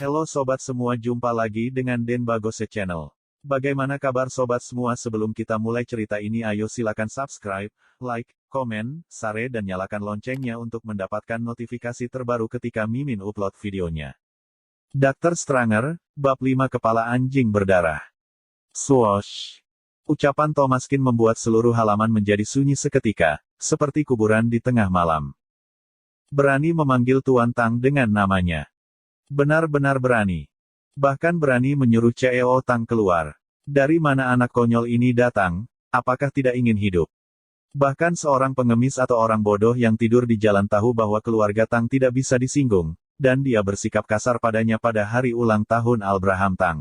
Halo sobat semua, jumpa lagi dengan Den Bagose Channel. Bagaimana kabar sobat semua? Sebelum kita mulai cerita ini, ayo silakan subscribe, like, komen, share dan nyalakan loncengnya untuk mendapatkan notifikasi terbaru ketika Mimin upload videonya. Dr. Stranger, Bab 5 Kepala Anjing Berdarah. Swoosh! Ucapan Thomaskin membuat seluruh halaman menjadi sunyi seketika, seperti kuburan di tengah malam. Berani memanggil Tuan Tang dengan namanya. Benar-benar berani. Bahkan berani menyuruh CEO Tang keluar. Dari mana anak konyol ini datang? Apakah tidak ingin hidup? Bahkan seorang pengemis atau orang bodoh yang tidur di jalan tahu bahwa keluarga Tang tidak bisa disinggung, dan dia bersikap kasar padanya pada hari ulang tahun Abraham Tang.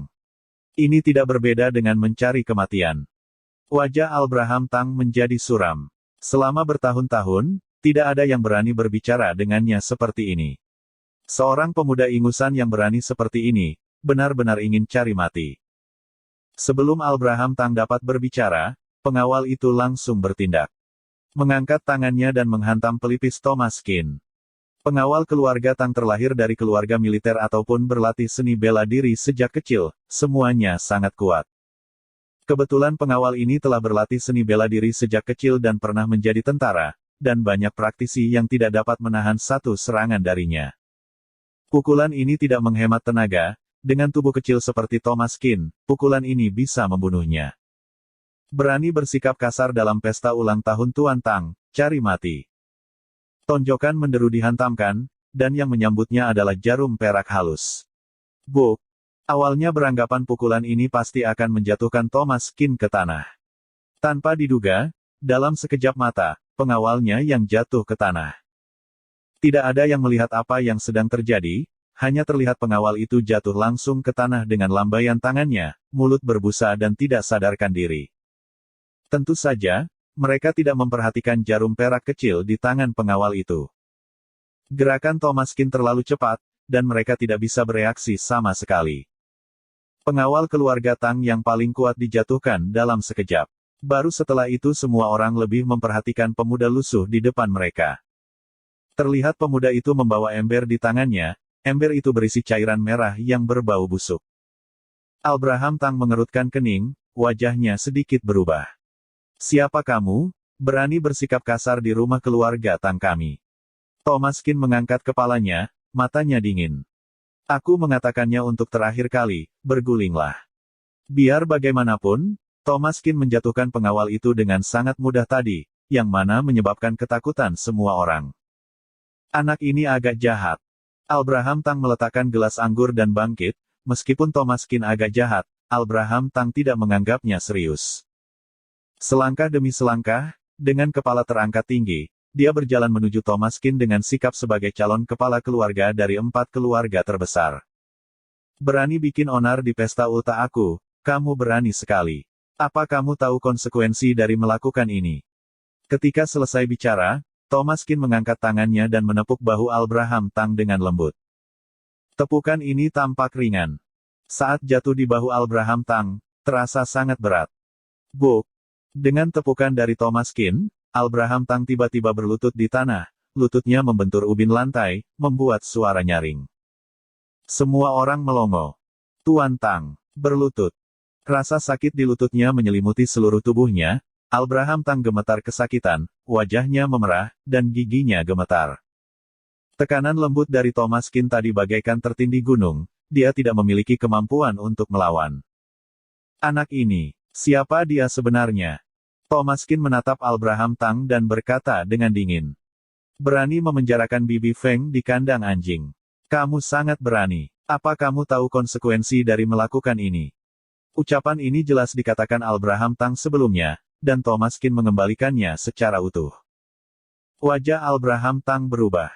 Ini tidak berbeda dengan mencari kematian. Wajah Abraham Tang menjadi suram. Selama bertahun-tahun, tidak ada yang berani berbicara dengannya seperti ini. Seorang pemuda ingusan yang berani seperti ini, benar-benar ingin cari mati. Sebelum Abraham Tang dapat berbicara, pengawal itu langsung bertindak. Mengangkat tangannya dan menghantam pelipis Thomaskin. Pengawal keluarga Tang terlahir dari keluarga militer ataupun berlatih seni bela diri sejak kecil, semuanya sangat kuat. Kebetulan pengawal ini telah berlatih seni bela diri sejak kecil dan pernah menjadi tentara, dan banyak praktisi yang tidak dapat menahan satu serangan darinya. Pukulan ini tidak menghemat tenaga, dengan tubuh kecil seperti Thomaskin, pukulan ini bisa membunuhnya. Berani bersikap kasar dalam pesta ulang tahun Tuan Tang, cari mati. Tonjokan menderu dihantamkan, dan yang menyambutnya adalah jarum perak halus. Buk! Awalnya beranggapan pukulan ini pasti akan menjatuhkan Thomaskin ke tanah. Tanpa diduga, dalam sekejap mata, pengawalnya yang jatuh ke tanah. Tidak ada yang melihat apa yang sedang terjadi, hanya terlihat pengawal itu jatuh langsung ke tanah dengan lambaian tangannya, mulut berbusa dan tidak sadarkan diri. Tentu saja, mereka tidak memperhatikan jarum perak kecil di tangan pengawal itu. Gerakan Thomaskin terlalu cepat, dan mereka tidak bisa bereaksi sama sekali. Pengawal keluarga Tang yang paling kuat dijatuhkan dalam sekejap. Baru setelah itu semua orang lebih memperhatikan pemuda lusuh di depan mereka. Terlihat pemuda itu membawa ember di tangannya, ember itu berisi cairan merah yang berbau busuk. Abraham Tang mengerutkan kening, wajahnya sedikit berubah. Siapa kamu? Berani bersikap kasar di rumah keluarga Tang kami. Thomaskin mengangkat kepalanya, matanya dingin. Aku mengatakannya untuk terakhir kali, bergulinglah. Biar bagaimanapun, Thomaskin menjatuhkan pengawal itu dengan sangat mudah tadi, yang mana menyebabkan ketakutan semua orang. Anak ini agak jahat. Abraham Tang meletakkan gelas anggur dan bangkit, meskipun Thomaskin agak jahat, Abraham Tang tidak menganggapnya serius. Selangkah demi selangkah, dengan kepala terangkat tinggi, dia berjalan menuju Thomaskin dengan sikap sebagai calon kepala keluarga dari 4 keluarga terbesar. Berani bikin onar di pesta ulta aku, kamu berani sekali. Apa kamu tahu konsekuensi dari melakukan ini? Ketika selesai bicara, Thomaskin mengangkat tangannya dan menepuk bahu Abraham Tang dengan lembut. Tepukan ini tampak ringan. Saat jatuh di bahu Abraham Tang, terasa sangat berat. Buk! Dengan tepukan dari Thomaskin, Abraham Tang tiba-tiba berlutut di tanah, lututnya membentur ubin lantai, membuat suara nyaring. Semua orang melongo. Tuan Tang berlutut. Rasa sakit di lututnya menyelimuti seluruh tubuhnya. Abraham Tang gemetar kesakitan, wajahnya memerah, dan giginya gemetar. Tekanan lembut dari Thomaskin tadi bagaikan tertindih gunung, dia tidak memiliki kemampuan untuk melawan. Anak ini, siapa dia sebenarnya? Thomaskin menatap Abraham Tang dan berkata dengan dingin. Berani memenjarakan Bibi Feng di kandang anjing. Kamu sangat berani. Apa kamu tahu konsekuensi dari melakukan ini? Ucapan ini jelas dikatakan Abraham Tang sebelumnya, dan Thomaskin mengembalikannya secara utuh. Wajah Abraham Tang berubah.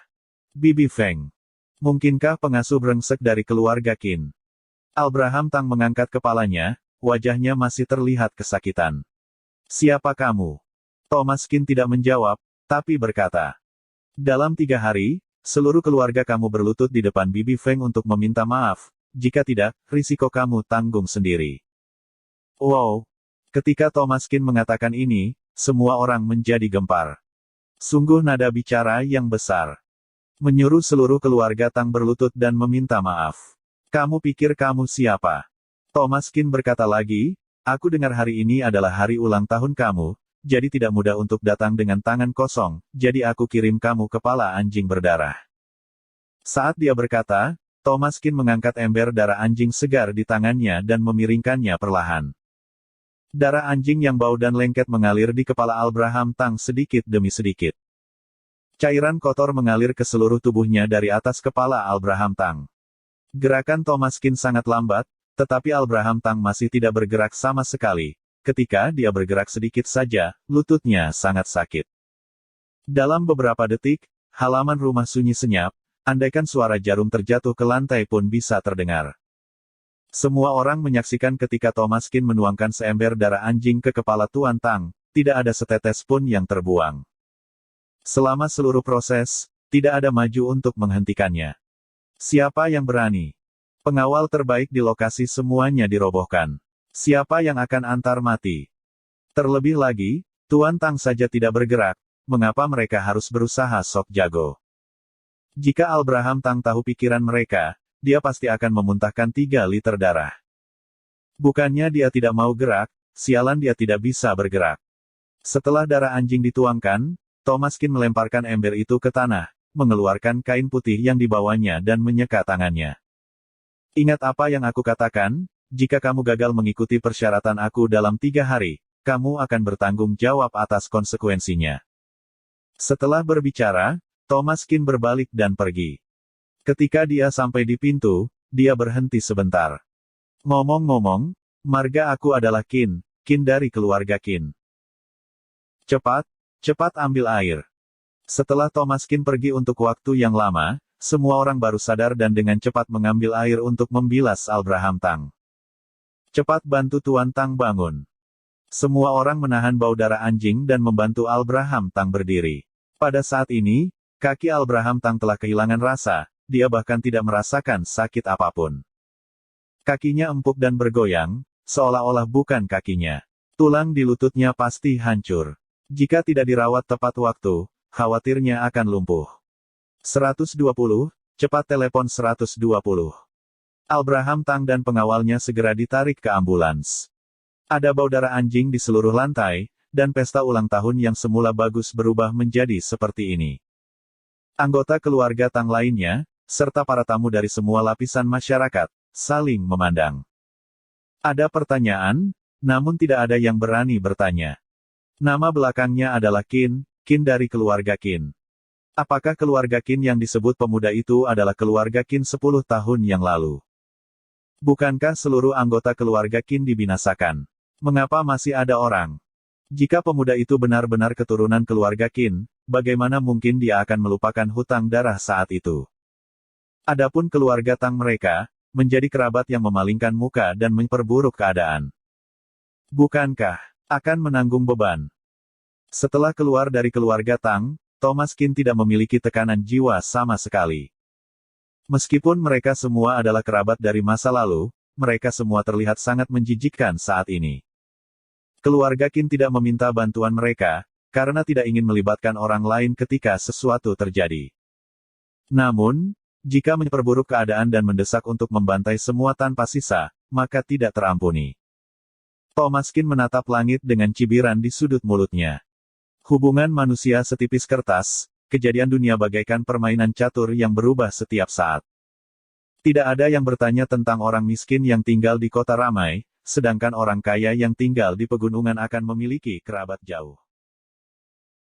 Bibi Feng. Mungkinkah pengasuh brengsek dari keluarga Qin? Abraham Tang mengangkat kepalanya, wajahnya masih terlihat kesakitan. Siapa kamu? Thomaskin tidak menjawab, tapi berkata. Dalam 3 hari, seluruh keluarga kamu berlutut di depan Bibi Feng untuk meminta maaf, jika tidak, risiko kamu tanggung sendiri. Wow! Ketika Thomaskin mengatakan ini, semua orang menjadi gempar. Sungguh nada bicara yang besar. Menyuruh seluruh keluarga Tang berlutut dan meminta maaf. Kamu pikir kamu siapa? Thomas Kin berkata lagi, aku dengar hari ini adalah hari ulang tahun kamu, jadi tidak mudah untuk datang dengan tangan kosong, jadi aku kirim kamu kepala anjing berdarah. Saat dia berkata, Thomas Kin mengangkat ember darah anjing segar di tangannya dan memiringkannya perlahan. Darah anjing yang bau dan lengket mengalir di kepala Abraham Tang sedikit demi sedikit. Cairan kotor mengalir ke seluruh tubuhnya dari atas kepala Abraham Tang. Gerakan Thomas Kin sangat lambat, tetapi Abraham Tang masih tidak bergerak sama sekali. Ketika dia bergerak sedikit saja, lututnya sangat sakit. Dalam beberapa detik, halaman rumah sunyi senyap, andaikan suara jarum terjatuh ke lantai pun bisa terdengar. Semua orang menyaksikan ketika Thomas Kin menuangkan seember darah anjing ke kepala Tuan Tang, tidak ada setetes pun yang terbuang. Selama seluruh proses, tidak ada maju untuk menghentikannya. Siapa yang berani? Pengawal terbaik di lokasi semuanya dirobohkan. Siapa yang akan antar mati? Terlebih lagi, Tuan Tang saja tidak bergerak, mengapa mereka harus berusaha sok jago? Jika Abraham Tang tahu pikiran mereka, dia pasti akan memuntahkan 3 liter darah. Bukannya dia tidak mau gerak, sialan dia tidak bisa bergerak. Setelah darah anjing dituangkan, Thomas Kin melemparkan ember itu ke tanah, mengeluarkan kain putih yang dibawanya dan menyeka tangannya. Ingat apa yang aku katakan, jika kamu gagal mengikuti persyaratan aku dalam 3 hari, kamu akan bertanggung jawab atas konsekuensinya. Setelah berbicara, Thomas Kin berbalik dan pergi. Ketika dia sampai di pintu, dia berhenti sebentar. Ngomong-ngomong, marga aku adalah Kin, Kin dari keluarga Kin. Cepat, cepat ambil air. Setelah Thomas Kin pergi untuk waktu yang lama, semua orang baru sadar dan dengan cepat mengambil air untuk membilas Abraham Tang. Cepat bantu Tuan Tang bangun. Semua orang menahan bau darah anjing dan membantu Abraham Tang berdiri. Pada saat ini, kaki Abraham Tang telah kehilangan rasa, dia bahkan tidak merasakan sakit apapun. Kakinya empuk dan bergoyang, seolah-olah bukan kakinya. Tulang di lututnya pasti hancur. Jika tidak dirawat tepat waktu, khawatirnya akan lumpuh. 120, cepat telepon 120. Abraham Tang dan pengawalnya segera ditarik ke ambulans. Ada bau darah anjing di seluruh lantai, dan pesta ulang tahun yang semula bagus berubah menjadi seperti ini. Anggota keluarga Tang lainnya, serta para tamu dari semua lapisan masyarakat, saling memandang. Ada pertanyaan, namun tidak ada yang berani bertanya. Nama belakangnya adalah Qin, Qin dari keluarga Qin. Apakah keluarga Qin yang disebut pemuda itu adalah keluarga Qin 10 tahun yang lalu? Bukankah seluruh anggota keluarga Qin dibinasakan? Mengapa masih ada orang? Jika pemuda itu benar-benar keturunan keluarga Qin, bagaimana mungkin dia akan melupakan hutang darah saat itu? Adapun keluarga Tang mereka, menjadi kerabat yang memalingkan muka dan memperburuk keadaan. Bukankah akan menanggung beban? Setelah keluar dari keluarga Tang, Thomas Kin tidak memiliki tekanan jiwa sama sekali. Meskipun mereka semua adalah kerabat dari masa lalu, mereka semua terlihat sangat menjijikkan saat ini. Keluarga Qin tidak meminta bantuan mereka, karena tidak ingin melibatkan orang lain ketika sesuatu terjadi. Namun, jika memperburuk keadaan dan mendesak untuk membantai semua tanpa sisa, maka tidak terampuni. Thomas Kin menatap langit dengan cibiran di sudut mulutnya. Hubungan manusia setipis kertas, kejadian dunia bagaikan permainan catur yang berubah setiap saat. Tidak ada yang bertanya tentang orang miskin yang tinggal di kota ramai, sedangkan orang kaya yang tinggal di pegunungan akan memiliki kerabat jauh.